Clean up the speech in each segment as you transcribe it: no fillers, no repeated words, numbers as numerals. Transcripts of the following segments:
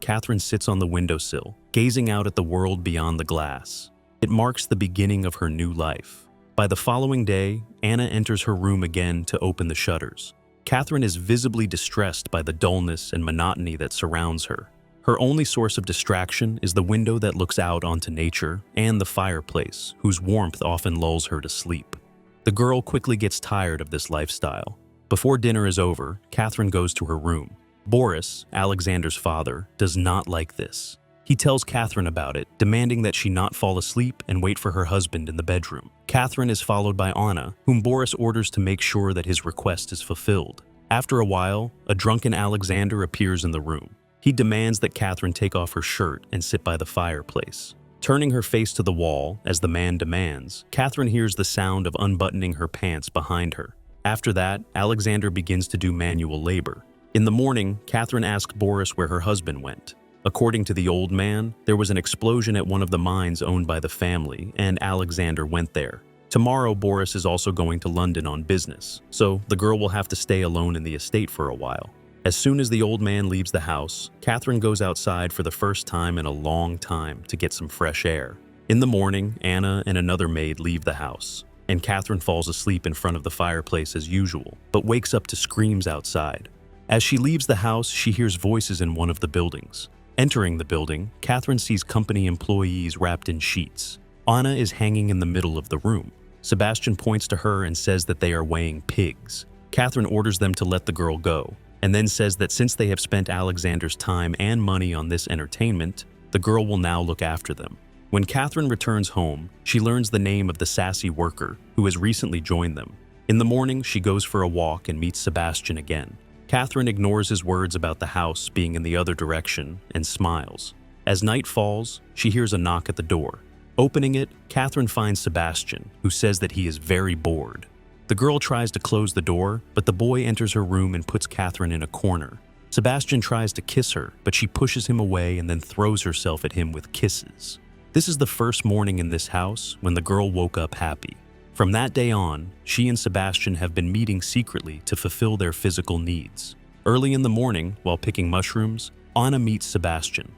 Katherine sits on the windowsill, gazing out at the world beyond the glass. It marks the beginning of her new life. By the following day, Anna enters her room again to open the shutters. Katherine is visibly distressed by the dullness and monotony that surrounds her. Her only source of distraction is the window that looks out onto nature and the fireplace, whose warmth often lulls her to sleep. The girl quickly gets tired of this lifestyle. Before dinner is over, Katherine goes to her room. Boris, Alexander's father, does not like this. He tells Katherine about it, demanding that she not fall asleep and wait for her husband in the bedroom. Katherine is followed by Anna, whom Boris orders to make sure that his request is fulfilled. After a while, a drunken Alexander appears in the room. He demands that Katherine take off her shirt and sit by the fireplace. Turning her face to the wall, as the man demands, Katherine hears the sound of unbuttoning her pants behind her. After that, Alexander begins to do manual labor. In the morning, Katherine asked Boris where her husband went. According to the old man, there was an explosion at one of the mines owned by the family, and Alexander went there. Tomorrow, Boris is also going to London on business, so the girl will have to stay alone in the estate for a while. As soon as the old man leaves the house, Katherine goes outside for the first time in a long time to get some fresh air. In the morning, Anna and another maid leave the house, and Katherine falls asleep in front of the fireplace as usual, but wakes up to screams outside. As she leaves the house, she hears voices in one of the buildings. Entering the building, Katherine sees company employees wrapped in sheets. Anna is hanging in the middle of the room. Sebastian points to her and says that they are weighing pigs. Katherine orders them to let the girl go, and then says that since they have spent Alexander's time and money on this entertainment, the girl will now look after them. When Katherine returns home, she learns the name of the sassy worker who has recently joined them. In the morning, she goes for a walk and meets Sebastian again. Katherine ignores his words about the house being in the other direction and smiles. As night falls, she hears a knock at the door. Opening it, Katherine finds Sebastian, who says that he is very bored. The girl tries to close the door, but the boy enters her room and puts Katherine in a corner. Sebastian tries to kiss her, but she pushes him away and then throws herself at him with kisses. This is the first morning in this house when the girl woke up happy. From that day on, she and Sebastian have been meeting secretly to fulfill their physical needs. Early in the morning, while picking mushrooms, Anna meets Sebastian.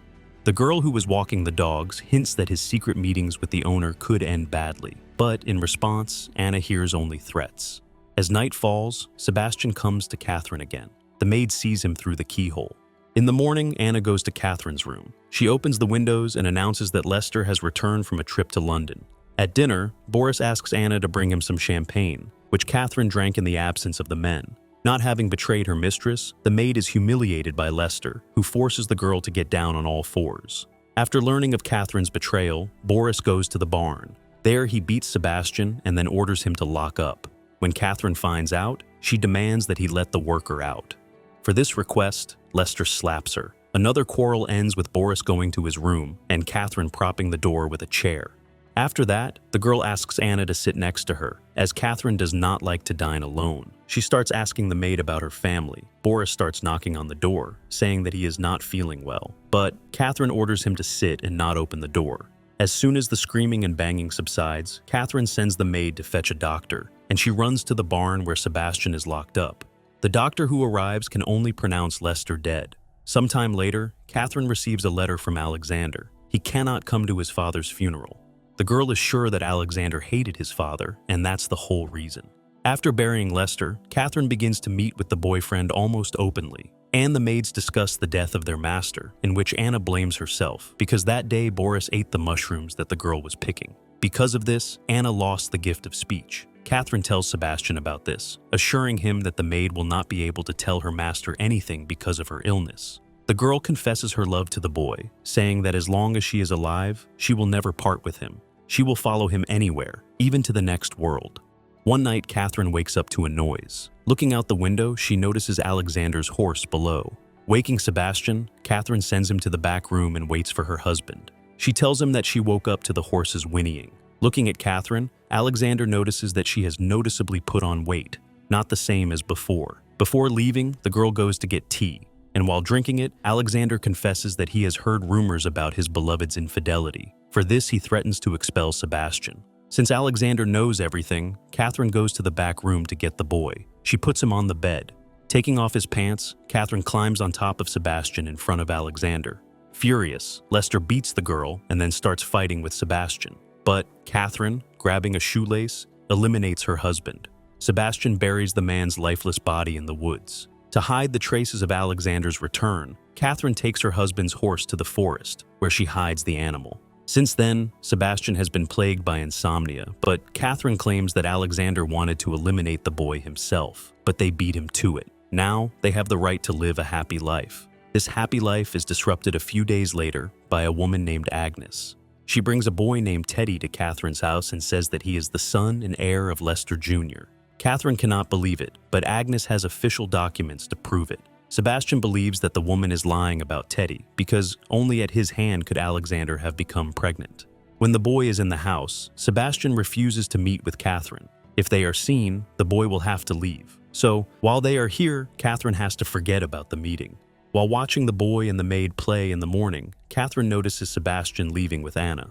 The girl who was walking the dogs hints that his secret meetings with the owner could end badly, but in response, Anna hears only threats. As night falls, Sebastian comes to Katherine again. The maid sees him through the keyhole. In the morning, Anna goes to Katherine's room. She opens the windows and announces that Lester has returned from a trip to London. At dinner, Boris asks Anna to bring him some champagne, which Katherine drank in the absence of the men. Not having betrayed her mistress, the maid is humiliated by Lester, who forces the girl to get down on all fours. After learning of Katherine's betrayal, Boris goes to the barn. There, he beats Sebastian and then orders him to lock up. When Katherine finds out, she demands that he let the worker out. For this request, Lester slaps her. Another quarrel ends with Boris going to his room and Katherine propping the door with a chair. After that, the girl asks Anna to sit next to her, as Katherine does not like to dine alone. She starts asking the maid about her family. Boris starts knocking on the door, saying that he is not feeling well, but Katherine orders him to sit and not open the door. As soon as the screaming and banging subsides, Katherine sends the maid to fetch a doctor, and she runs to the barn where Sebastian is locked up. The doctor who arrives can only pronounce Lester dead. Sometime later, Katherine receives a letter from Alexander. He cannot come to his father's funeral. The girl is sure that Alexander hated his father, and that's the whole reason. After burying Lester, Katherine begins to meet with the boyfriend almost openly, and the maids discuss the death of their master, in which Anna blames herself because that day Boris ate the mushrooms that the girl was picking. Because of this, Anna lost the gift of speech. Katherine tells Sebastian about this, assuring him that the maid will not be able to tell her master anything because of her illness. The girl confesses her love to the boy, saying that as long as she is alive, she will never part with him. She will follow him anywhere, even to the next world. One night, Katherine wakes up to a noise. Looking out the window, she notices Alexander's horse below. Waking Sebastian, Katherine sends him to the back room and waits for her husband. She tells him that she woke up to the horse's whinnying. Looking at Katherine, Alexander notices that she has noticeably put on weight, not the same as before. Before leaving, the girl goes to get tea, and while drinking it, Alexander confesses that he has heard rumors about his beloved's infidelity. For this, he threatens to expel Sebastian. Since Alexander knows everything, Katherine goes to the back room to get the boy. She puts him on the bed. Taking off his pants, Katherine climbs on top of Sebastian in front of Alexander. Furious, Lester beats the girl and then starts fighting with Sebastian. But Katherine, grabbing a shoelace, eliminates her husband. Sebastian buries the man's lifeless body in the woods. To hide the traces of Alexander's return, Katherine takes her husband's horse to the forest, where she hides the animal. Since then, Sebastian has been plagued by insomnia, but Katherine claims that Alexander wanted to eliminate the boy himself, but they beat him to it. Now, they have the right to live a happy life. This happy life is disrupted a few days later by a woman named Agnes. She brings a boy named Teddy to Katherine's house and says that he is the son and heir of Lester Jr. Katherine cannot believe it, but Agnes has official documents to prove it. Sebastian believes that the woman is lying about Teddy because only at his hand could Alexander have become pregnant. When the boy is in the house, Sebastian refuses to meet with Katherine. If they are seen, the boy will have to leave. So, while they are here, Katherine has to forget about the meeting. While watching the boy and the maid play in the morning, Katherine notices Sebastian leaving with Anna.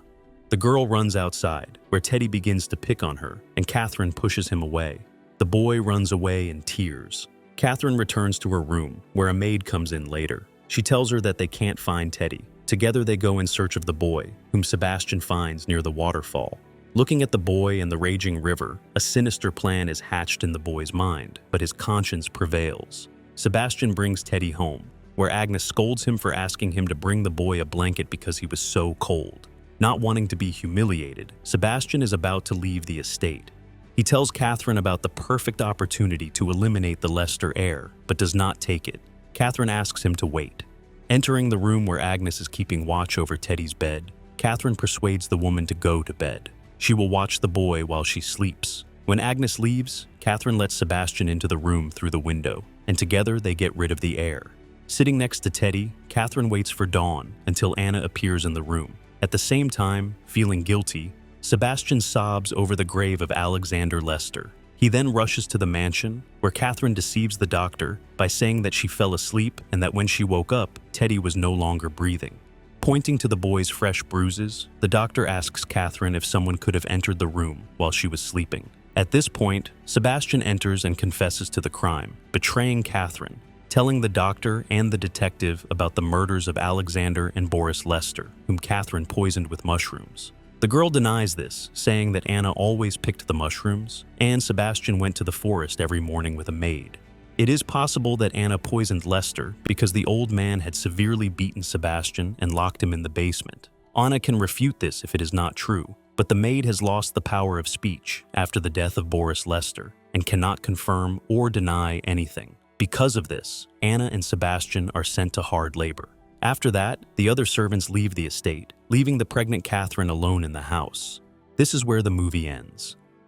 The girl runs outside, where Teddy begins to pick on her, and Katherine pushes him away. The boy runs away in tears. Katherine returns to her room, where a maid comes in later. She tells her that they can't find Teddy. Together they go in search of the boy, whom Sebastian finds near the waterfall. Looking at the boy and the raging river, a sinister plan is hatched in the boy's mind, but his conscience prevails. Sebastian brings Teddy home, where Agnes scolds him for asking him to bring the boy a blanket because he was so cold. Not wanting to be humiliated, Sebastian is about to leave the estate. He tells Katherine about the perfect opportunity to eliminate the Lester heir, but does not take it. Katherine asks him to wait. Entering the room where Agnes is keeping watch over Teddy's bed, Katherine persuades the woman to go to bed. She will watch the boy while she sleeps. When Agnes leaves, Katherine lets Sebastian into the room through the window, and together they get rid of the heir. Sitting next to Teddy, Katherine waits for dawn until Anna appears in the room. At the same time, feeling guilty, Sebastian sobs over the grave of Alexander Lester. He then rushes to the mansion, where Katherine deceives the doctor by saying that she fell asleep and that when she woke up, Teddy was no longer breathing. Pointing to the boy's fresh bruises, the doctor asks Katherine if someone could have entered the room while she was sleeping. At this point, Sebastian enters and confesses to the crime, betraying Katherine, telling the doctor and the detective about the murders of Alexander and Boris Lester, whom Katherine poisoned with mushrooms. The girl denies this, saying that Anna always picked the mushrooms, and Sebastian went to the forest every morning with a maid. It is possible that Anna poisoned Lester because the old man had severely beaten Sebastian and locked him in the basement. Anna can refute this if it is not true, but the maid has lost the power of speech after the death of Boris Lester and cannot confirm or deny anything. Because of this, Anna and Sebastian are sent to hard labor. After that, the other servants leave the estate, leaving the pregnant Katherine alone in the house. This is where the movie ends.